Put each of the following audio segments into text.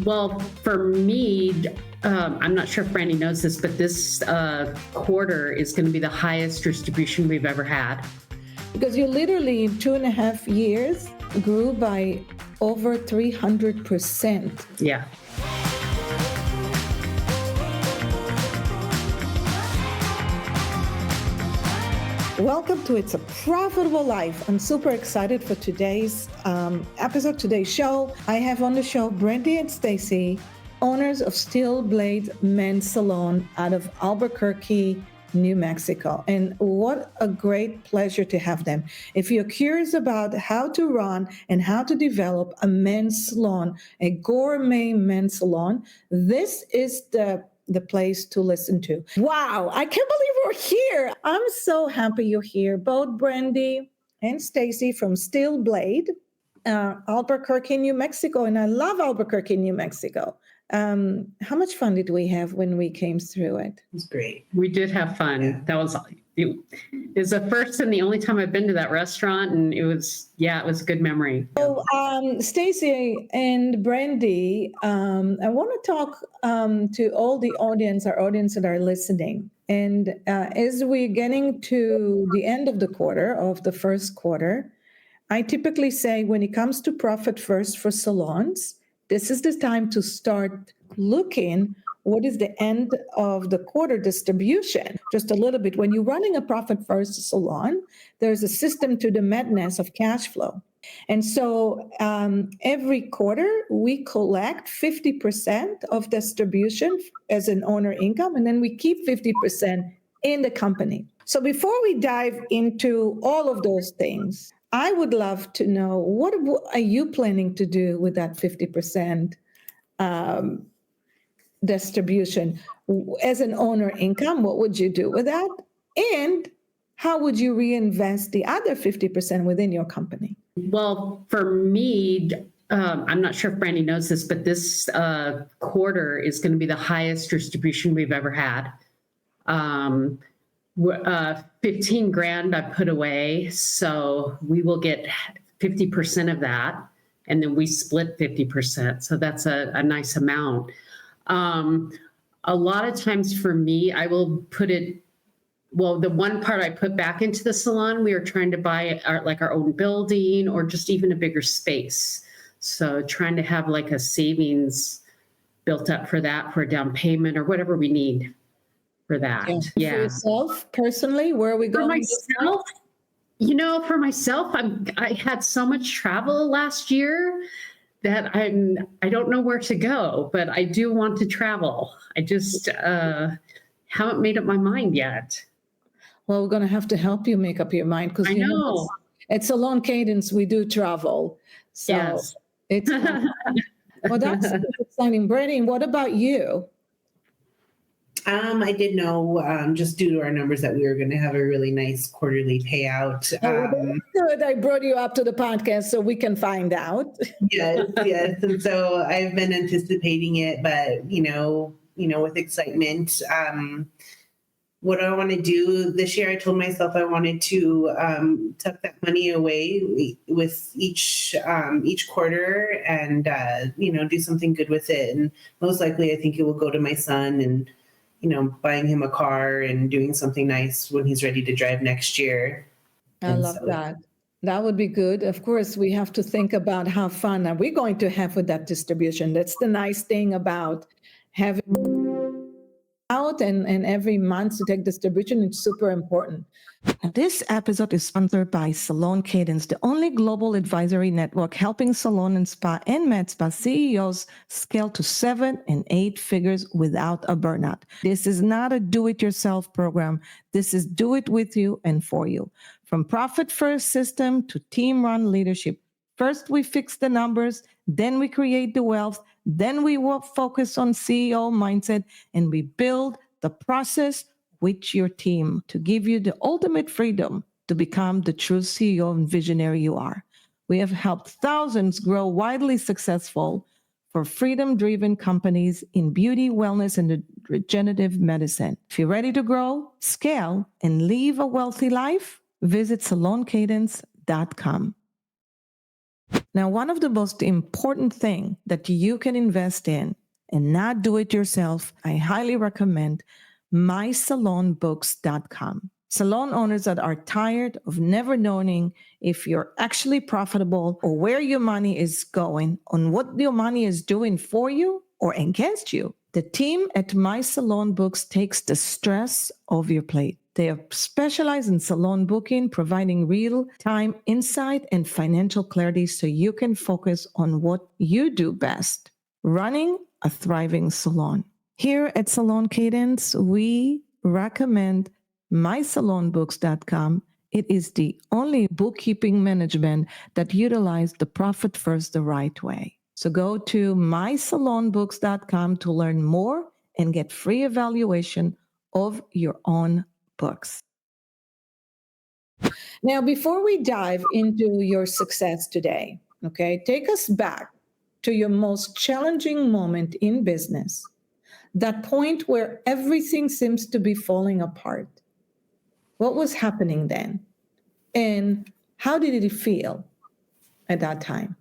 Well, for me, I'm not sure if Brandy knows this, but this quarter is going to be the highest distribution we've ever had. Because you literally, in 2.5 years, grew by over 300%. Yeah. Welcome to It's a Profitable Life. I'm super excited for today's episode, today's show. I have on the show Brandie and Stacey, owners of Steel Blade Men's Salon out of Albuquerque, New Mexico. And what a great pleasure to have them. If you're curious about how to run and how to develop a men's salon, a gourmet men's salon, this is the place to listen to. Wow, I can't believe we're here. I'm so happy you're here. Both Brandie and Stacey from Steel Blade, Albuquerque, New Mexico. And I love Albuquerque, New Mexico. How much fun did we have when we came through it? It was great. We did have fun. Yeah. That was the first and the only time I've been to that restaurant, and it was a good memory. So, Stacey and Brandie, I want to talk to all the audience, our audience that are listening. And as we're getting to the end of the first quarter, I typically say when it comes to profit first for salons, this is the time to start looking what is the end of the quarter distribution. Just a little bit. When you're running a profit first salon, there's a system to the madness of cash flow. And so every quarter, we collect 50% of distribution as an owner income, and then we keep 50% in the company. So before we dive into all of those things, I would love to know, what are you planning to do with that 50% distribution? As an owner income, what would you do with that? And how would you reinvest the other 50% within your company? Well, for me, I'm not sure if Brandy knows this, but this quarter is going to be the highest distribution we've ever had. 15 grand I put away, so we will get 50% of that, and then we split 50%. So that's a nice amount. A lot of times for me, I will put it, well, the one part I put back into the salon, we are trying to buy our own building or just even a bigger space. So trying to have like a savings built up for that, for a down payment or whatever we need for that. Yeah. For yourself, personally, where are we going? For myself, I had so much travel last year that I don't know where to go, but I do want to travel. I just haven't made up my mind yet. Well, we're going to have to help you make up your mind, because I know at Salon Cadence we do travel. So yes. It's well, that's exciting. Brandie, what about you? I did know, just due to our numbers, that we were going to have a really nice quarterly payout. Good. I brought you up to the podcast so we can find out. Yes. And so I've been anticipating it, but with excitement. What I want to do this year, I told myself I wanted to tuck that money away with each quarter and do something good with it. And most likely, I think it will go to my son and buying him a car and doing something nice when he's ready to drive next year. I love that. That would be good. Of course, we have to think about how fun are we going to have with that distribution. That's the nice thing about having out and every month to take distribution. It's super important. This episode is sponsored by Salon Cadence, the only global advisory network helping salon and spa and med spa CEOs scale to 7 and 8 figures without a burnout. This is not a do-it-yourself program. This is do it with you and for you. From profit first system to team run leadership. First, we fix the numbers, then we create the wealth, then we will focus on CEO mindset, and we build the process with your team to give you the ultimate freedom to become the true CEO and visionary you are. We have helped thousands grow widely successful for freedom-driven companies in beauty, wellness, and regenerative medicine. If you're ready to grow, scale, and live a wealthy life, visit saloncadence.com. Now, one of the most important thing that you can invest in and not do it yourself, I highly recommend mysalonbooks.com. Salon owners that are tired of never knowing if you're actually profitable or where your money is going, on what your money is doing for you or against you. The team at My Salon Books takes the stress off your plate. They are specialized in salon booking, providing real-time insight and financial clarity so you can focus on what you do best, running a thriving salon. Here at Salon Cadence, we recommend mysalonbooks.com. It is the only bookkeeping management that utilizes the profit first the right way. So go to mysalonbooks.com to learn more and get free evaluation of your own books. Now, before we dive into your success today, okay, take us back to your most challenging moment in business, that point where everything seems to be falling apart. What was happening then? And how did it feel at that time?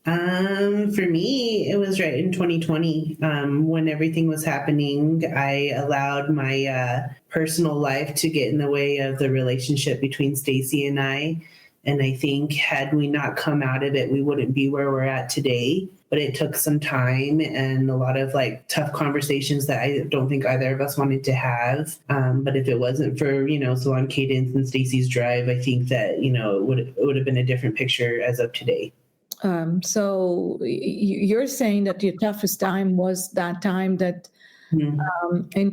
For me, it was right in 2020 when everything was happening. I allowed my personal life to get in the way of the relationship between Stacey and I. And I think had we not come out of it, we wouldn't be where we're at today. But it took some time and a lot of tough conversations that I don't think either of us wanted to have. But if it wasn't for, Salon Cadence and Stacey's drive, I think that, it would have been a different picture as of today. So you're saying that your toughest time was that time that in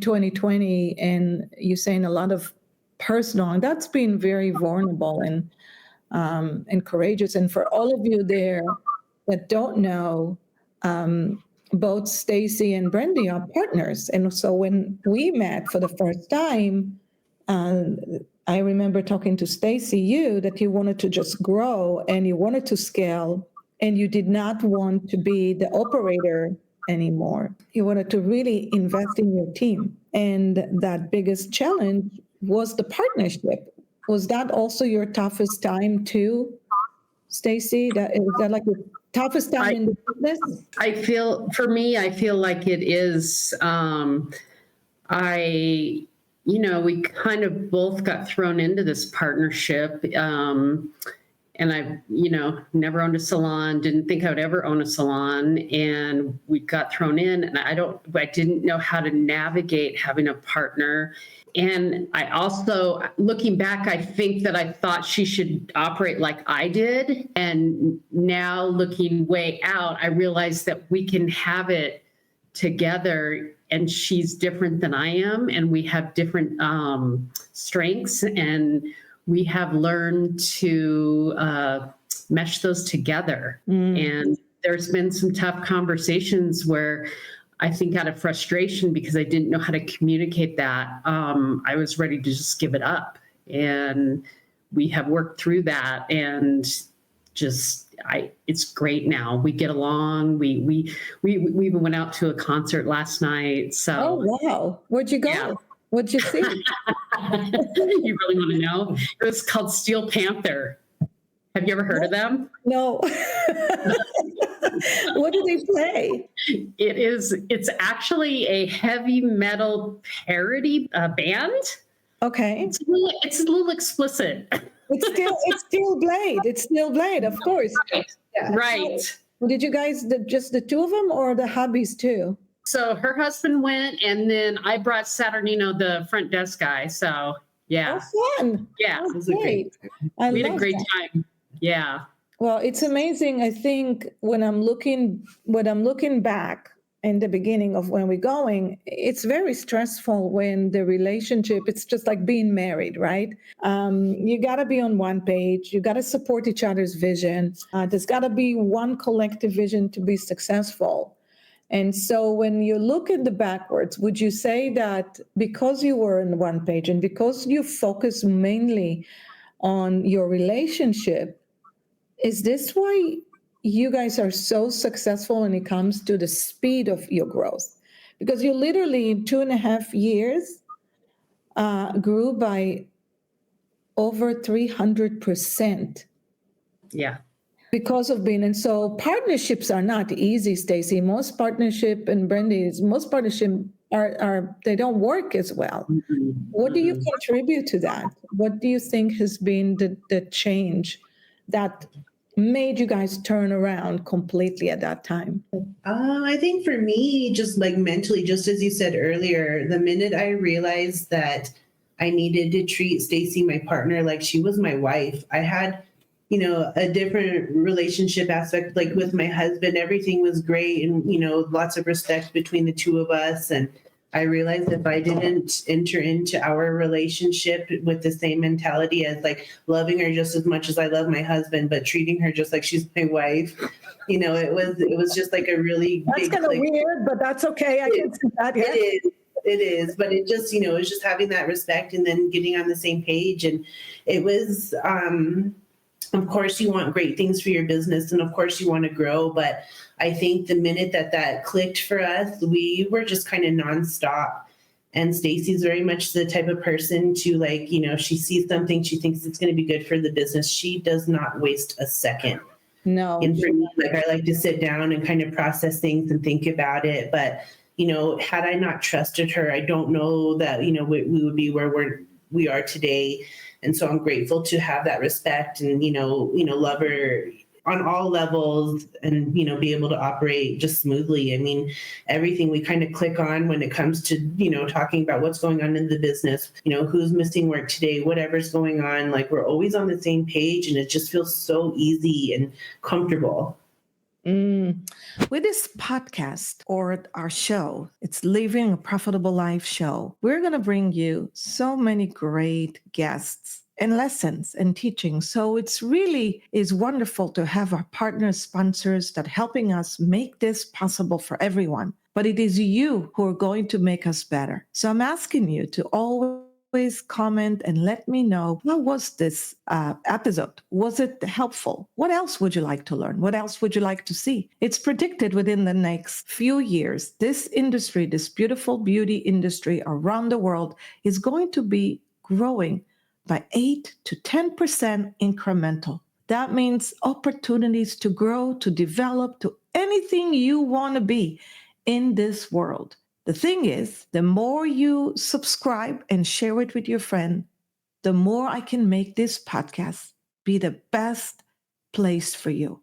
2020, and you're saying a lot of personal, and that's been very vulnerable and courageous. And for all of you there that don't know, both Stacey and Brandy are partners. And so when we met for the first time, I remember talking to Stacey, that you wanted to just grow and you wanted to scale, and you did not want to be the operator anymore. You wanted to really invest in your team. And that biggest challenge was the partnership. Was that also your toughest time too, Stacey? Was that like the toughest time in the business? I feel like it is. We kind of both got thrown into this partnership. And I, never owned a salon, didn't think I would ever own a salon. And we got thrown in, and I didn't know how to navigate having a partner. And I also, looking back, I think that I thought she should operate like I did. And now looking way out, I realized that we can have it together, and she's different than I am. And we have different strengths, and we have learned to mesh those together. And there's been some tough conversations where I think out of frustration, because I didn't know how to communicate that, I was ready to just give it up. And we have worked through that, and it's great now. We get along. We even went out to a concert last night. So. Oh, wow. Where'd you go? Yeah. What'd you see? You really want to know? It was called Steel Panther. Have you ever heard of them? No. What do they play? It's actually a heavy metal parody band. Okay. It's a little explicit. It's still Blade. It's still Blade, of course. Yeah. Right. So, did you guys, just the two of them or the hubbies too? So her husband went, and then I brought Saturnino, the front desk guy. So yeah. Oh, fun. Yeah. Oh, great. We had a great time. Yeah. Well, it's amazing. I think when I'm looking back in the beginning of when we're going, it's very stressful when the relationship, it's just like being married, right? You got to be on one page. You got to support each other's vision. There's got to be one collective vision to be successful. And so when you look at the backwards, would you say that because you were on one page and because you focus mainly on your relationship, is this why you guys are so successful when it comes to the speed of your growth? Because you literally in 2.5 years grew by over 300%. Yeah. because of being, and so partnerships are not easy, Stacey. Most partnership are they don't work as well. What do you contribute to that? What do you think has been the change that made you guys turn around completely at that time? I think for me, just like mentally, just as you said earlier, the minute I realized that I needed to treat Stacey, my partner, like she was my wife, I had, a different relationship aspect, like with my husband, everything was great and, lots of respect between the two of us. And I realized if I didn't enter into our relationship with the same mentality as like loving her just as much as I love my husband, but treating her just like she's my wife, it was just like a really That's big kind of click. weird, but that's okay. I can see that. Yeah. It is, but it just, it's just having that respect and then getting on the same page. And it was, of course you want great things for your business and of course you want to grow. But I think the minute that clicked for us, we were just kind of nonstop. And Stacey's very much the type of person to like, she sees something, she thinks it's going to be good for the business. She does not waste a second. No. And for me, like I like to sit down and kind of process things and think about it. But, had I not trusted her, I don't know that, we would be where we are today. And so I'm grateful to have that respect and, love her on all levels and, be able to operate just smoothly. I mean, everything we kind of click on when it comes to, talking about what's going on in the business, who's missing work today, whatever's going on, like we're always on the same page and it just feels so easy and comfortable. With this podcast or our show, it's Living a Profitable Life show. We're going to bring you so many great guests and lessons and teachings. So it's really is wonderful to have our partners, sponsors that helping us make this possible for everyone. But it is you who are going to make us better. So I'm asking you to always comment and let me know, how was this episode? Was it helpful? What else would you like to learn? What else would you like to see? It's predicted within the next few years, this industry, this beautiful beauty industry around the world is going to be growing by 8 to 10% incremental. That means opportunities to grow, to develop, to anything you want to be in this world. The thing is, the more you subscribe and share it with your friend, the more I can make this podcast be the best place for you.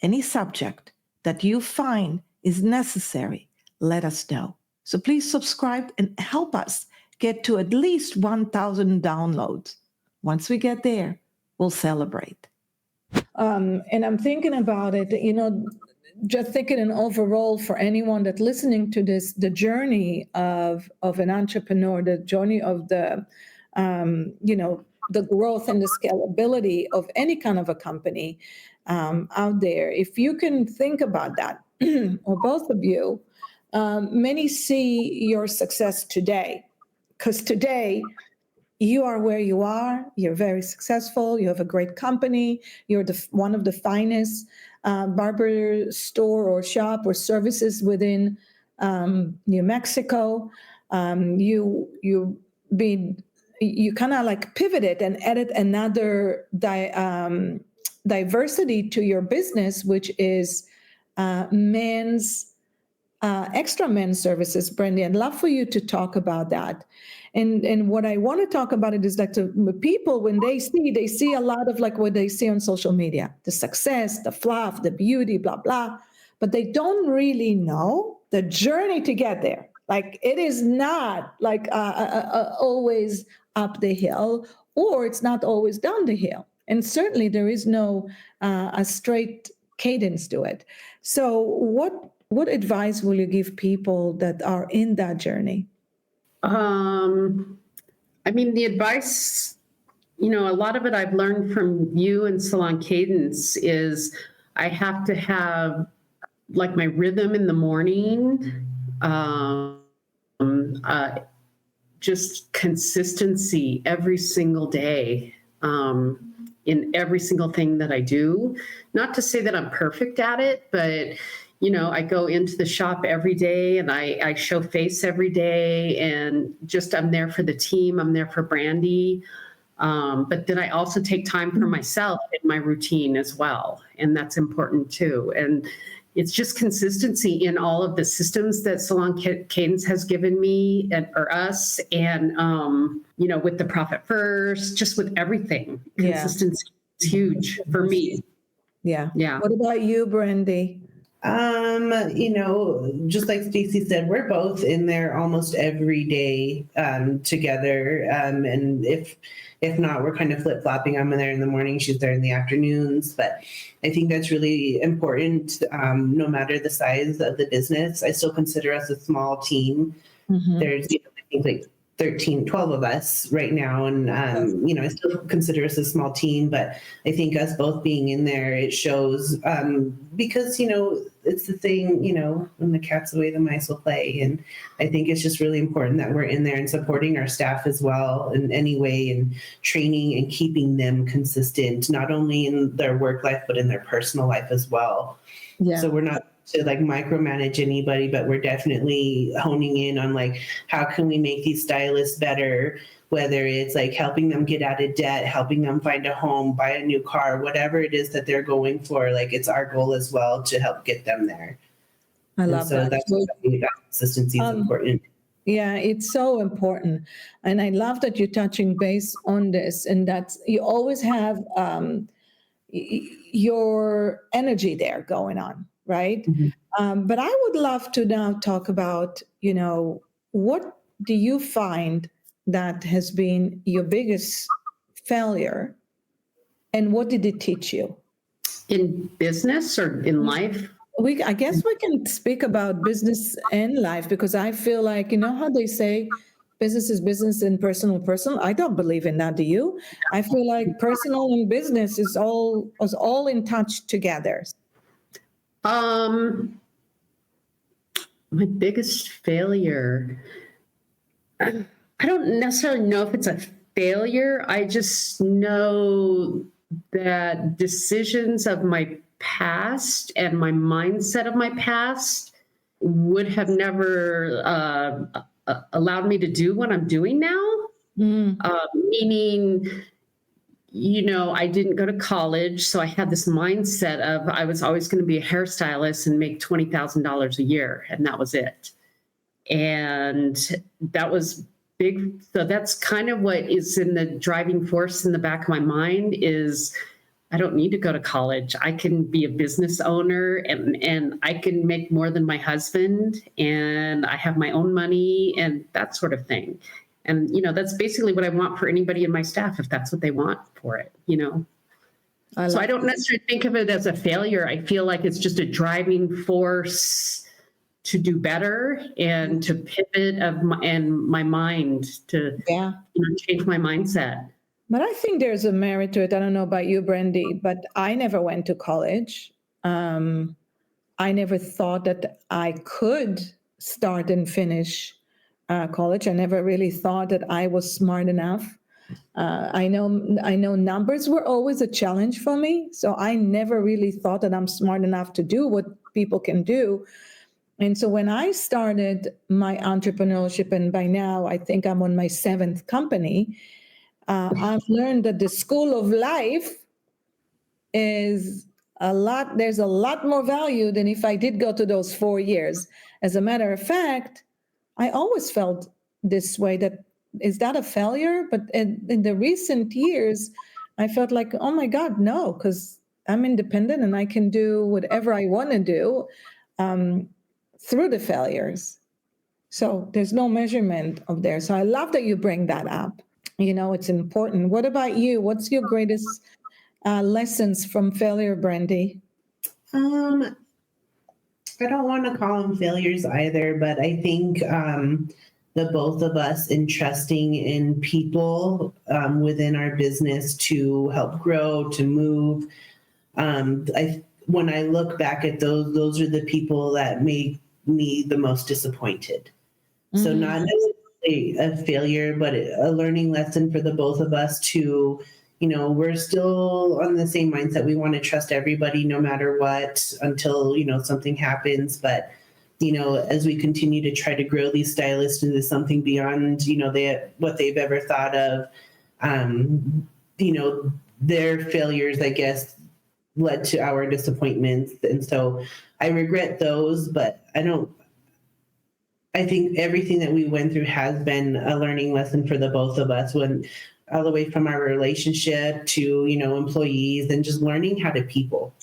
Any subject that you find is necessary, let us know. So please subscribe and help us get to at least 1,000 downloads. Once we get there, we'll celebrate. And I'm thinking about it, just thinking an overall for anyone that's listening to this, the journey of an entrepreneur, the journey of the growth and the scalability of any kind of a company out there. If you can think about that, or both of you, many see your success today, because today you are where you are. You're very successful. You have a great company. You're one of the finest barber store or shop or services within New Mexico. You kind of like pivoted and added another diversity to your business, which is extra men's services. Brandy, I'd love for you to talk about that. And what I want to talk about it is like people, when they see a lot of like what they see on social media, the success, the fluff, the beauty, blah, blah, but they don't really know the journey to get there. Like it is not like always up the hill, or it's not always down the hill. And certainly there is no a straight cadence to it. So what advice will you give people that are in that journey? I mean, the advice, a lot of it I've learned from you and Salon Cadence is I have to have like my rhythm in the morning, just consistency every single day in every single thing that I do. Not to say that I'm perfect at it, but I go into the shop every day and I show face every day and just I'm there for the team. I'm there for Brandy. But then I also take time for myself in my routine as well. And that's important too. And it's just consistency in all of the systems that Salon Cadence has given me or us. And, with the profit first, just with everything, Yeah. consistency is huge for me. Yeah. Yeah. What about you, Brandy? Just like Stacey said, we're both in there almost every day together. And if not, we're kind of flip-flopping. I'm in there in the morning, she's there in the afternoons. But I think that's really important. No matter the size of the business, I still consider us a small team. Mhm. There's, I think like 12 of us right now. And, I still consider us a small team, but I think us both being in there, it shows, because, it's the thing, when the cat's away, the mice will play. And I think it's just really important that we're in there and supporting our staff as well in any way, and training and keeping them consistent, not only in their work life, but in their personal life as well. Yeah. So we're not to like micromanage anybody, but we're definitely honing in on like, how can we make these stylists better? Whether it's like helping them get out of debt, helping them find a home, buy a new car, whatever it is that they're going for, like it's our goal as well to help get them there. I love that. That's why that consistency is important. Yeah, it's so important. And I love that you're touching base on this, and that you always have your energy there going on, right? Mhm. But I would love to now talk about, what do you find that has been your biggest failure, and what did it teach you? In business or in life? I guess we can speak about business and life, because I feel like, how they say business is business and personal personal. I don't believe in that. Do you? I feel like personal and business is all in touch together. My biggest failure, I don't necessarily know if it's a failure. I just know that decisions of my past and my mindset of my past would have never allowed me to do what I'm doing now. Meaning, I didn't go to college, so I had this mindset of I was always going to be a hairstylist and make $20,000 a year, and that was it. And that was big. So that's kind of what is in the driving force in the back of my mind is I don't need to go to college. I can be a business owner and I can make more than my husband, and I have my own money and that sort of thing. And, that's basically what I want for anybody in my staff, if that's what they want for it, So I don't necessarily think of it as a failure. I feel like it's just a driving force to do better and to pivot my mind to change my mindset. But I think there's a merit to it. I don't know about you, Brandy, but I never went to college. I never thought that I could start and finish college. I never really thought that I was smart enough. I know numbers were always a challenge for me. So I never really thought that I'm smart enough to do what people can do. And so when I started my entrepreneurship, and by now I think I'm on my 7th company, I've learned that the school of life is there's a lot more value than if I did go to those 4 years. As a matter of fact, I always felt this way, that is that a failure? But in the recent years, I felt like, oh my God, no, because I'm independent and I can do whatever I want to do through the failures. So there's no measurement of there. So I love that you bring that up. It's important. What about you? What's your greatest lessons from failure, Brandy? I don't want to call them failures either, but I think the both of us entrusting in people within our business to help grow, to move. When I look back at those are the people that made me the most disappointed. Mm-hmm. So not necessarily a failure, but a learning lesson for the both of us to, we're still on the same mindset. We want to trust everybody no matter what until, something happens. But, as we continue to try to grow these stylists into something beyond, what they've ever thought of, you know, their failures, I guess, led to our disappointments. And so I regret those, but I think everything that we went through has been a learning lesson for the both of us, when all the way from our relationship to, you know, employees, and just learning how to people.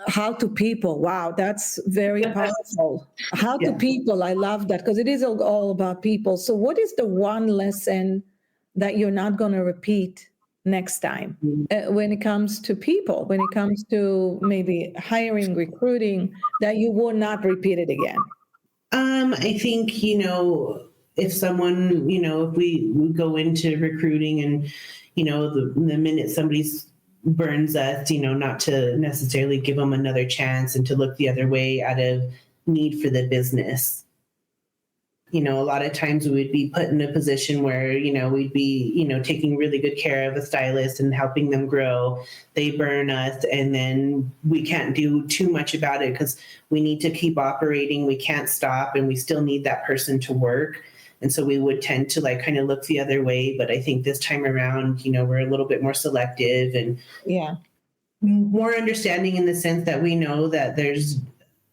How to people. Wow, that's very powerful. How to Yeah. people. I love that because it is all about people. So, what is the one lesson that you're not going to repeat next time when it comes to people, when it comes to maybe hiring, recruiting, that you will not repeat it again? I think, you know, if someone, you know, if we go into recruiting and, you know, the minute somebody's burns us, you know, not to necessarily give them another chance and to look the other way out of need for the business. You know, a lot of times we would be put in a position where, you know, we'd be, you know, taking really good care of a stylist and helping them grow. They burn us, and then we can't do too much about it because we need to keep operating. We can't stop, and we still need that person to work. And so we would tend to like kind of look the other way. But I think this time around, you know, we're a little bit more selective and more understanding, in the sense that we know that there's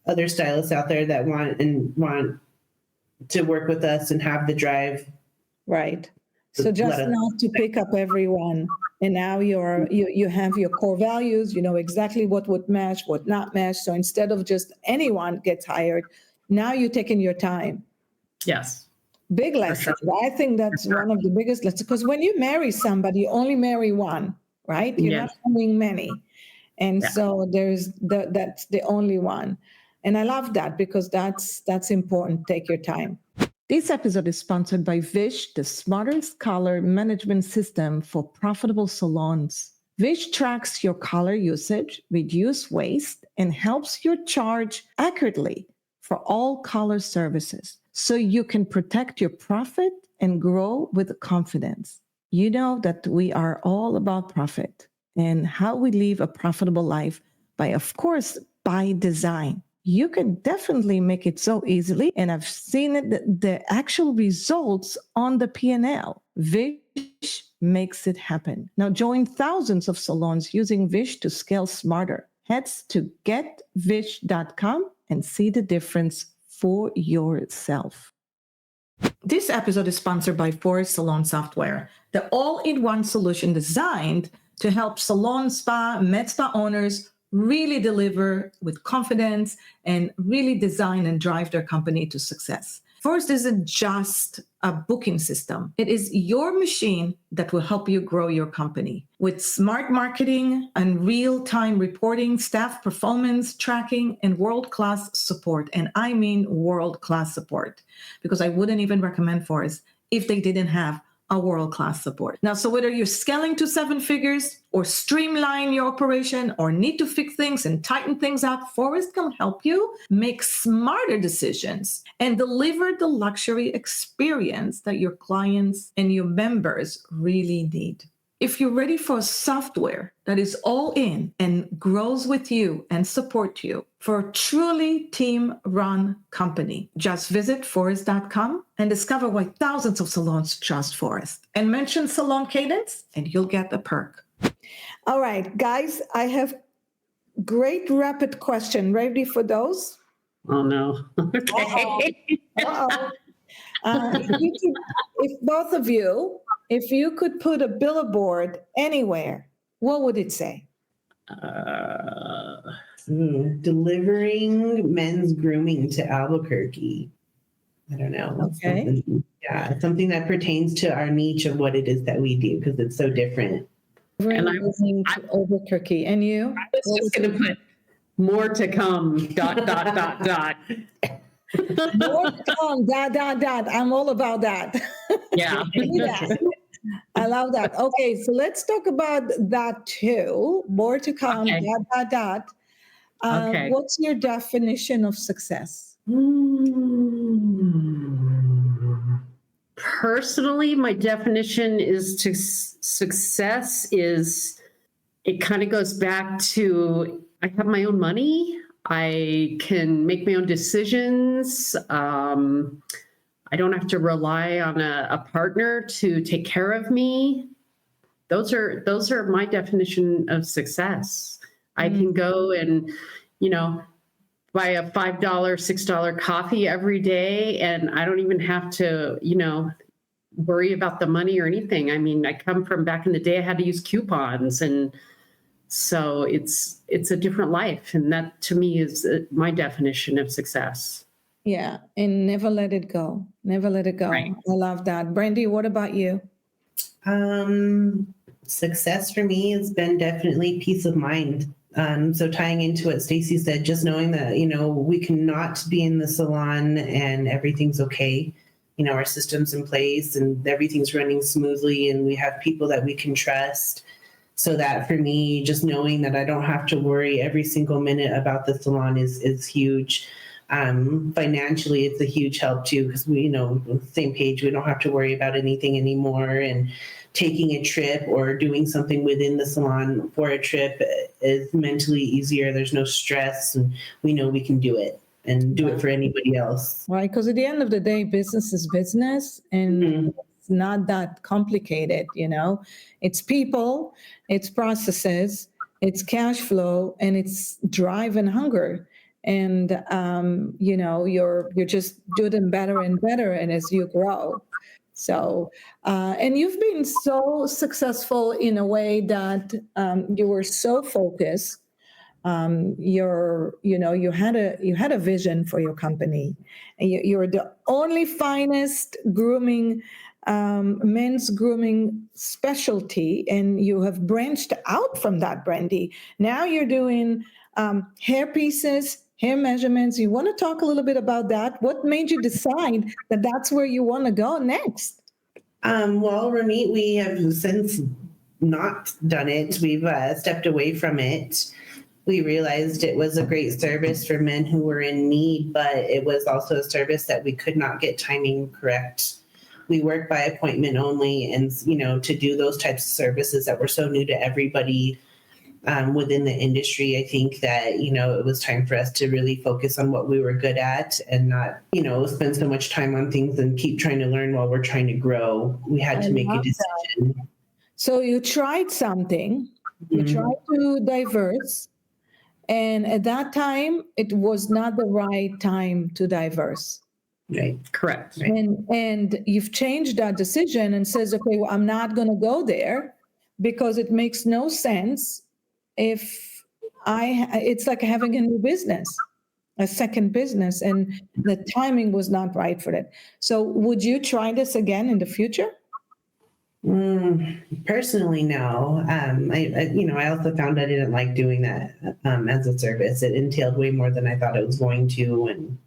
other stylists out there that want to work with us and have the drive. Right. So just not to pick up everyone. And now you have your core values, you know exactly what would match, what not match. So instead of just anyone gets hired, now you're taking your time. Yes. Big lesson. Sure. I think that's one of the biggest lessons, because when you marry somebody, you only marry one, right? You're not marrying many. And so that's the only one. And I love that, because that's important. Take your time. This episode is sponsored by Vish, the smartest color management system for profitable salons. Vish tracks your color usage, reduce waste, and helps you charge accurately for all color services, so you can protect your profit and grow with confidence. You know that we are all about profit and how we live a profitable life by design. You can definitely make it so easily, and I've seen it, the actual results on the P&L. Vish makes it happen. Now join thousands of salons using Vish to scale smarter. Head to getvish.com and see the difference for yourself. This episode is sponsored by Forest Salon Software, the all-in-one solution designed to help salon, spa, med spa owners really deliver with confidence and really design and drive their company to success. Forest isn't just a booking system. It is your machine that will help you grow your company with smart marketing and real-time reporting, staff performance tracking, and world-class support. And I mean world-class support, because I wouldn't even recommend Forest if they didn't have a world-class support. Now, so whether you're scaling to 7 figures or streamline your operation or need to fix things and tighten things up, Forest can help you make smarter decisions and deliver the luxury experience that your clients and your members really need. If you're ready for a software that is all in and grows with you and support you for a truly team-run company, just visit forest.com and discover why thousands of salons trust Forest. And mention Salon Cadence and you'll get a perk. All right, guys, I have great rapid question. Ready for those? Oh, no. Okay. Uh-oh. If both of you, if you could put a billboard anywhere, what would it say? Delivering men's grooming to Albuquerque. I don't know. Okay. Something that pertains to our niche of what it is that we do, because it's so different. And Moving to Albuquerque. And you? I was just going to put more to come, ... More to come, ... I'm all about that. Yeah. Yeah. I love that. Okay, so let's talk about that too. More to come, ... Okay. Okay. What's your definition of success? Personally, my definition is to success is, it kind of goes back to, I have my own money. I can make my own decisions. I don't have to rely on a partner to take care of me. those are my definition of success. I can go and, buy a $5, $6 coffee every day, and I don't even have to, worry about the money or anything. I mean, I come from back in the day, I had to use coupons, and so it's a different life. And that to me is my definition of success. Yeah, and never let it go. Never let it go. Right. I love that. Brandy, what about you? Success for me has been definitely peace of mind. So tying into what Stacey said, just knowing that, we cannot be in the salon and everything's okay. Our system's in place and everything's running smoothly, and we have people that we can trust. So that for me, just knowing that I don't have to worry every single minute about the salon is huge. Financially, it's a huge help too, because we, same page, we don't have to worry about anything anymore. And taking a trip or doing something within the salon for a trip is mentally easier. There's no stress, and we know we can do it and do it for anybody else. Right, because at the end of the day, business is business, and it's not that complicated, It's people, it's processes, it's cash flow, and it's drive and hunger. And you're just doing better and better, and as you grow. So, and you've been so successful in a way that you were so focused. You had a vision for your company. And you're the only finest grooming, men's grooming specialty, and you have branched out from that, Brandy. Now you're doing hair pieces, hair measurements. You want to talk a little bit about that? What made you decide that that's where you want to go next? Well, Ramit, we have since not done it. We've stepped away from it. We realized it was a great service for men who were in need, but it was also a service that we could not get timing correct. We work by appointment only, and to do those types of services that were so new to everybody within the industry, I think that, it was time for us to really focus on what we were good at and not, spend so much time on things and keep trying to learn while we're trying to grow. We had to make a decision. So you tried something, you tried to diverse, and at that time, it was not the right time to diverse. Right. Correct. Right. And you've changed that decision and says, okay, well, I'm not going to go there because it makes no sense if it's like having a new business, a second business, and the timing was not right for it. So would you try this again in the future? Personally, no. I also found I didn't like doing that as a service. It entailed way more than I thought it was going to, and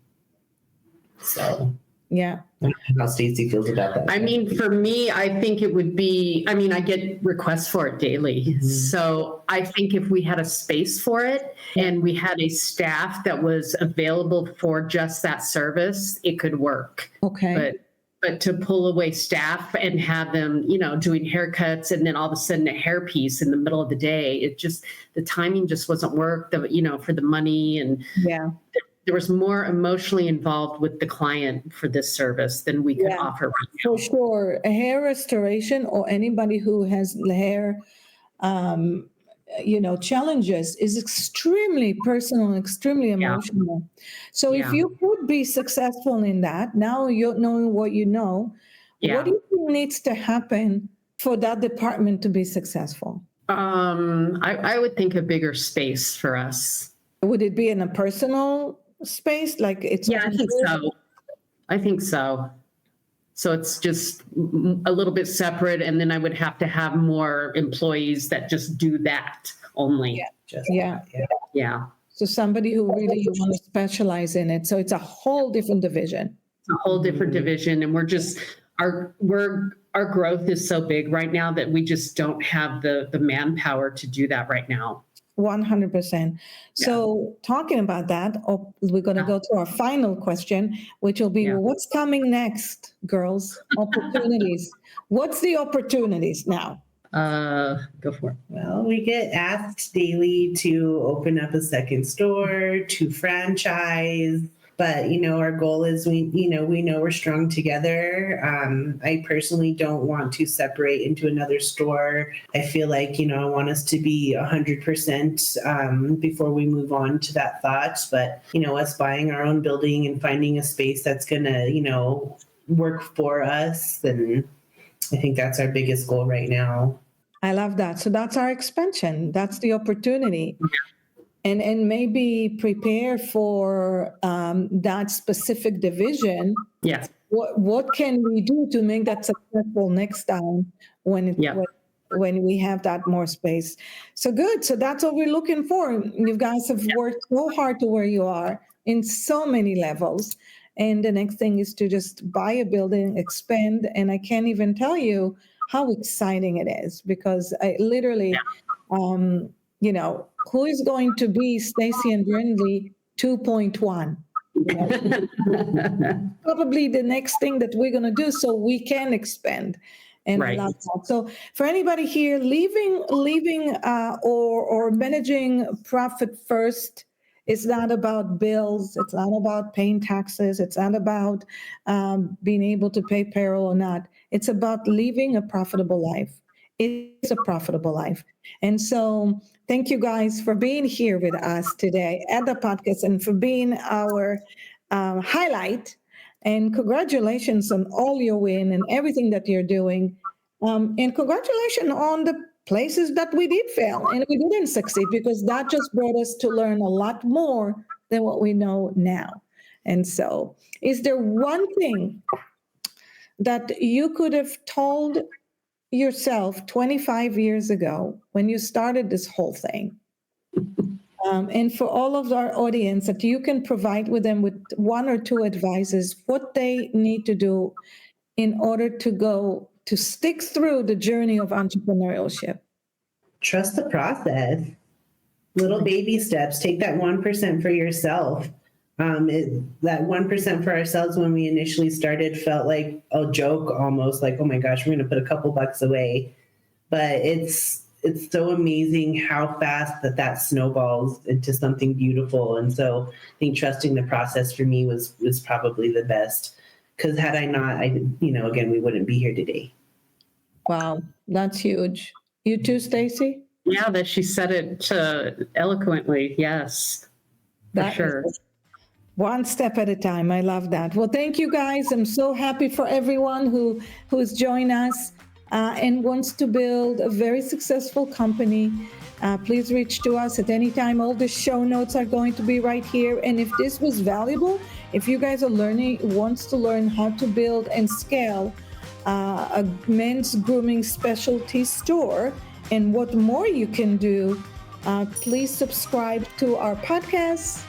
so yeah. I don't know how Stacey feels about that. I mean, for me, I think it would be, I get requests for it daily. So I think if we had a space for it and we had a staff that was available for just that service, it could work. Okay. But to pull away staff and have them, doing haircuts and then all of a sudden a hair piece in the middle of the day, the timing just wasn't work, for the money. And yeah, there was more emotionally involved with the client for this service than we could offer right now. For sure. A hair restoration or anybody who has hair, challenges is extremely personal, extremely emotional. So if you could be successful in that, now you're knowing what you know, what do you think needs to happen for that department to be successful? I would think a bigger space for us. Would it be in a personal space? Like it's I think so. I think so. So it's just a little bit separate, and then I would have to have more employees that just do that only. Yeah. So somebody who really want to specialize in it. So it's a whole different division. It's a whole different division, and our growth is so big right now that we just don't have the manpower to do that right now. 100%. So talking about that, we're going to go to our final question, which will be, what's coming next, girls? Opportunities. What's the opportunities now? Go for it. Well, we get asked daily to open up a second store, to franchise. But, our goal is we know we're strong together. I personally don't want to separate into another store. I feel like, I want us to be 100% before we move on to that thought. But, us buying our own building and finding a space that's going to, work for us, then I think that's our biggest goal right now. I love that. So that's our expansion. That's the opportunity. And maybe prepare for that specific division. Yes. What can we do to make that successful next time when we have that more space? So good. So that's what we're looking for. You guys have worked so hard to where you are in so many levels. And the next thing is to just buy a building, expand. And I can't even tell you how exciting it is, because I literally, who is going to be Stacey and Brandy 2.1? Probably the next thing that we're going to do so we can expand. And I love that. So for anybody here leaving or managing profit first, it's not about bills. It's not about paying taxes. It's not about being able to pay payroll or not. It's about living a profitable life. It is a profitable life. And so thank you guys for being here with us today at the podcast and for being our highlight. And congratulations on all your win and everything that you're doing. And congratulations on the places that we did fail and we didn't succeed, because that just brought us to learn a lot more than what we know now. And so is there one thing that you could have told yourself 25 years ago when you started this whole thing? And for all of our audience, that you can provide with them with one or two advices, what they need to do in order to stick through the journey of entrepreneurship? Trust the process. Little baby steps. Take that 1% for yourself. That 1% for ourselves when we initially started felt like a joke, almost like, oh my gosh, we're going to put a couple bucks away. But it's so amazing how fast that snowballs into something beautiful. And so I think trusting the process for me was probably the best, because had I not, again, we wouldn't be here today. Wow, that's huge. You too, Stacey? Yeah, that she said it eloquently. Yes, for sure. One step at a time. I love that. Well, thank you guys. I'm so happy for everyone who's joined us and wants to build a very successful company. Please reach to us at any time. All the show notes are going to be right here. And if this was valuable, if you guys are wants to learn how to build and scale a men's grooming specialty store and what more you can do, please subscribe to our podcast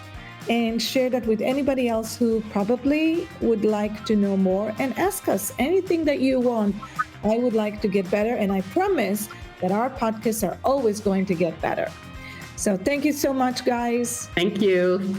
and share that with anybody else who probably would like to know more, and ask us anything that you want. I would like to get better, and I promise that our podcasts are always going to get better. So thank you so much, guys. Thank you.